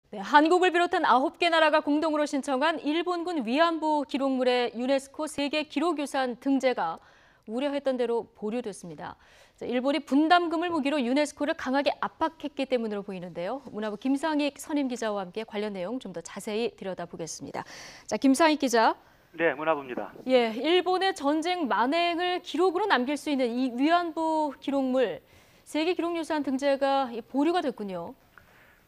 네, 한국을 비롯한 9개 나라가 공동으로 신청한 일본군 위안부 기록물의 유네스코 세계 기록유산 등재가 우려했던 대로 보류됐습니다. 일본이 분담금을 무기로 유네스코를 강하게 압박했기 때문으로 보이는데요. 문화부 김상익 선임 기자와 함께 관련 내용 좀 더 자세히 들여다보겠습니다. 자, 김상익 기자. 네, 문화부입니다. 예, 일본의 전쟁 만행을 기록으로 남길 수 있는 이 위안부 기록물 세계 기록유산 등재가 보류가 됐군요.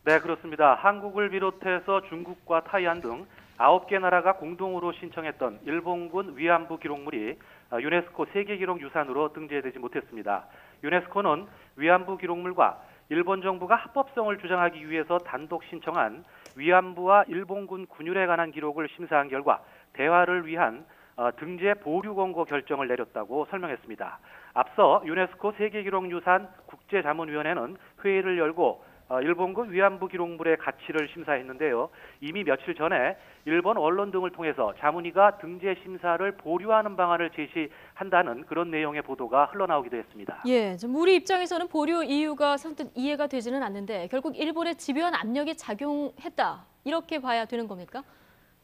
네, 그렇습니다. 한국을 비롯해서 중국과 타이완 등 9개 나라가 공동으로 신청했던 일본군 위안부 기록물이 유네스코 세계기록유산으로 등재되지 못했습니다. 유네스코는 위안부 기록물과 일본 정부가 합법성을 주장하기 위해서 단독 신청한 위안부와 일본군 군율에 관한 기록을 심사한 결과 대화를 위한 등재 보류 권고 결정을 내렸다고 설명했습니다. 앞서 유네스코 세계기록유산 국제자문위원회는 회의를 열고 일본군 위안부 기록물의 가치를 심사했는데요. 이미 며칠 전에 일본 언론 등을 통해서 자문위가 등재 심사를 보류하는 방안을 제시한다는 그런 내용의 보도가 흘러나오기도 했습니다. 예, 우리 입장에서는 보류 이유가 선뜻 이해가 되지는 않는데 결국 일본의 집요한 압력이 작용했다. 이렇게 봐야 되는 겁니까?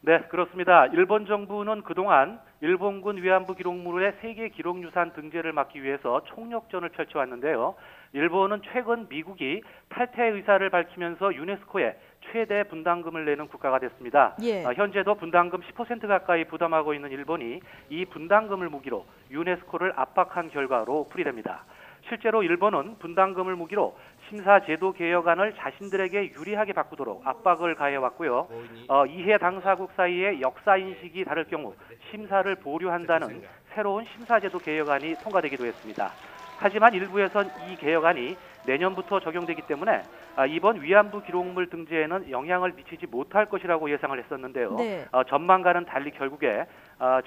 네, 그렇습니다. 일본 정부는 그동안 일본군 위안부 기록물의 세계 기록유산 등재를 막기 위해서 총력전을 펼쳐왔는데요. 일본은 최근 미국이 탈퇴 의사를 밝히면서 유네스코에 최대 분담금을 내는 국가가 됐습니다. 예. 현재도 분담금 10% 가까이 부담하고 있는 일본이 이 분담금을 무기로 유네스코를 압박한 결과로 풀이됩니다. 실제로 일본은 분담금을 무기로 심사 제도 개혁안을 자신들에게 유리하게 바꾸도록 압박을 가해왔고요. 이해 당사국 사이의 역사 인식이 다를 경우 심사를 보류한다는 새로운 심사 제도 개혁안이 통과되기도 했습니다. 하지만 일부에선 이 개혁안이 내년부터 적용되기 때문에 이번 위안부 기록물 등재에는 영향을 미치지 못할 것이라고 예상을 했었는데요. 네. 전망과는 달리 결국에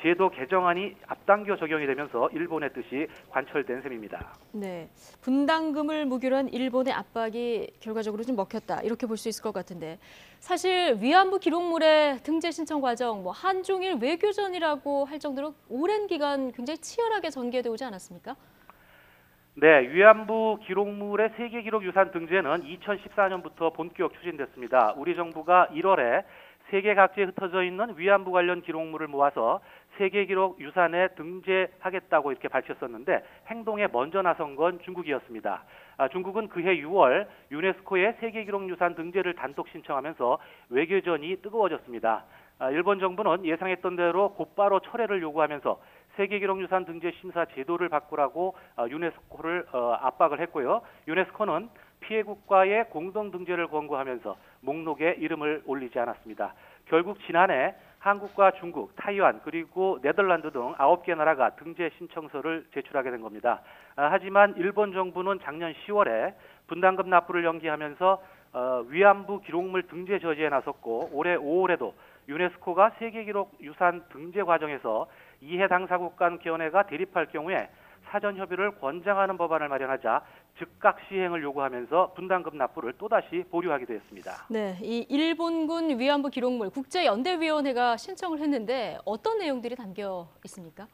제도 개정안이 앞당겨 적용이 되면서 일본의 뜻이 관철된 셈입니다. 네, 분담금을 무기로 한 일본의 압박이 결과적으로 좀 먹혔다. 이렇게 볼 수 있을 것 같은데 사실 위안부 기록물의 등재 신청 과정, 한중일 외교전이라고 할 정도로 오랜 기간 굉장히 치열하게 전개돼 오지 않았습니까? 네, 위안부 기록물의 세계기록유산 등재는 2014년부터 본격 추진됐습니다. 우리 정부가 1월에 세계 각지에 흩어져 있는 위안부 관련 기록물을 모아서 세계기록유산에 등재하겠다고 이렇게 밝혔었는데 행동에 먼저 나선 건 중국이었습니다. 중국은 그해 6월 유네스코의 세계기록유산 등재를 단독 신청하면서 외교전이 뜨거워졌습니다. 일본 정부는 예상했던 대로 곧바로 철회를 요구하면서 세계기록유산 등재 심사 제도를 바꾸라고 유네스코를 압박을 했고요. 유네스코는 피해 국가의 공동 등재를 권고하면서 목록에 이름을 올리지 않았습니다. 결국 지난해 한국과 중국, 타이완 그리고 네덜란드 등 9개 나라가 등재 신청서를 제출하게 된 겁니다. 하지만 일본 정부는 작년 10월에 분담금 납부를 연기하면서 위안부 기록물 등재 저지에 나섰고 올해 5월에도 유네스코가 세계기록유산 등재 과정에서 이해 당사국 간 견해가 대립할 경우에 사전 협의를 권장하는 법안을 마련하자 즉각 시행을 요구하면서 분담금 납부를 또다시 보류하기도 했습니다. 네, 이 일본군 위안부 기록물 국제연대위원회가 신청을 했는데 어떤 내용들이 담겨 있습니까?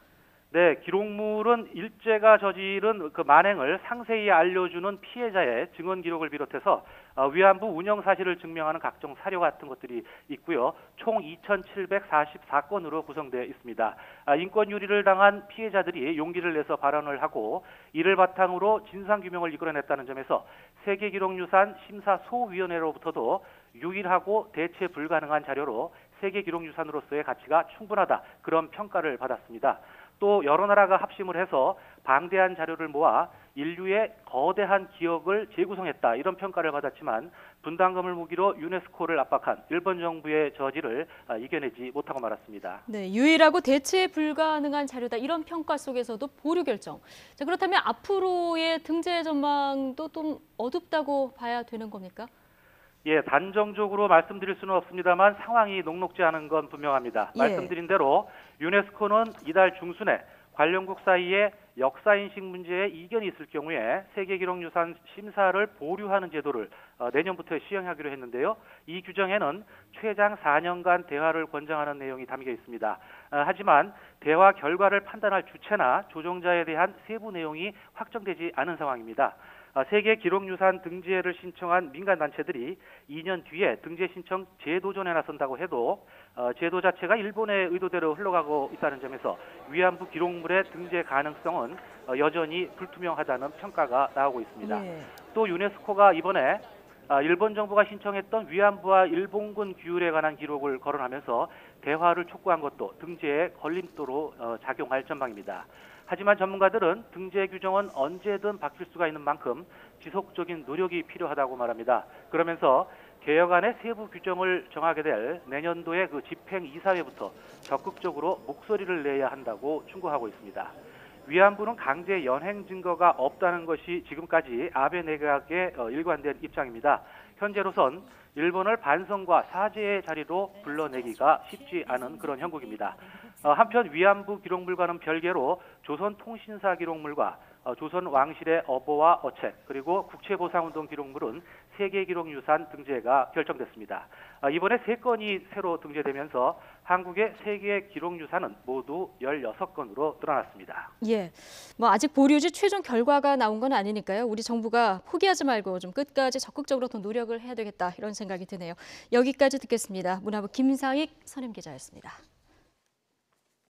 네, 기록물은 일제가 저지른 그 만행을 상세히 알려주는 피해자의 증언 기록을 비롯해서 위안부 운영 사실을 증명하는 각종 사료 같은 것들이 있고요. 총 2,744건으로 구성되어 있습니다. 인권 유리를 당한 피해자들이 용기를 내서 발언을 하고 이를 바탕으로 진상규명을 이끌어냈다는 점에서 세계기록유산 심사소위원회로부터도 유일하고 대체 불가능한 자료로 세계기록유산으로서의 가치가 충분하다. 그런 평가를 받았습니다. 또 여러 나라가 합심을 해서 방대한 자료를 모아 인류의 거대한 기억을 재구성했다. 이런 평가를 받았지만 분담금을 무기로 유네스코를 압박한 일본 정부의 저지를 이겨내지 못하고 말았습니다. 네, 유일하고 대체 불가능한 자료다. 이런 평가 속에서도 보류 결정. 자, 그렇다면 앞으로의 등재 전망도 좀 어둡다고 봐야 되는 겁니까? 예, 단정적으로 말씀드릴 수는 없습니다만 상황이 녹록지 않은 건 분명합니다. 예. 말씀드린 대로 유네스코는 이달 중순에 관련국 사이에 역사인식 문제에 이견이 있을 경우에 세계기록유산 심사를 보류하는 제도를 내년부터 시행하기로 했는데요. 이 규정에는 최장 4년간 대화를 권장하는 내용이 담겨 있습니다. 하지만 대화 결과를 판단할 주체나 조정자에 대한 세부 내용이 확정되지 않은 상황입니다. 세계 기록유산 등재를 신청한 민간단체들이 2년 뒤에 등재 신청 재도전에 나선다고 해도 제도 자체가 일본의 의도대로 흘러가고 있다는 점에서 위안부 기록물의 등재 가능성은 여전히 불투명하다는 평가가 나오고 있습니다. 예. 또 유네스코가 이번에 일본 정부가 신청했던 위안부와 일본군 규율에 관한 기록을 거론하면서 대화를 촉구한 것도 등재의 걸림돌로 작용할 전망입니다. 하지만 전문가들은 등재 규정은 언제든 바뀔 수가 있는 만큼 지속적인 노력이 필요하다고 말합니다. 그러면서 개혁안의 세부 규정을 정하게 될 내년도의 그 집행 이사회부터 적극적으로 목소리를 내야 한다고 충고하고 있습니다. 위안부는 강제 연행 증거가 없다는 것이 지금까지 아베 내각의 일관된 입장입니다. 현재로선 일본을 반성과 사죄의 자리로 불러내기가 쉽지 않은 그런 형국입니다. 한편 위안부 기록물과는 별개로 조선통신사 기록물과 조선 왕실의 어보와 어책 그리고 국채보상운동 기록물은 세계기록유산 등재가 결정됐습니다. 이번에 3건이 새로 등재되면서 한국의 세계 기록유산은 모두 16건으로 늘어났습니다. 예, 뭐 아직 보류지 최종 결과가 나온 건 아니니까요. 우리 정부가 포기하지 말고 좀 끝까지 적극적으로 더 노력을 해야 되겠다 이런 생각이 드네요. 여기까지 듣겠습니다. 문화부 김사익 선임기자였습니다.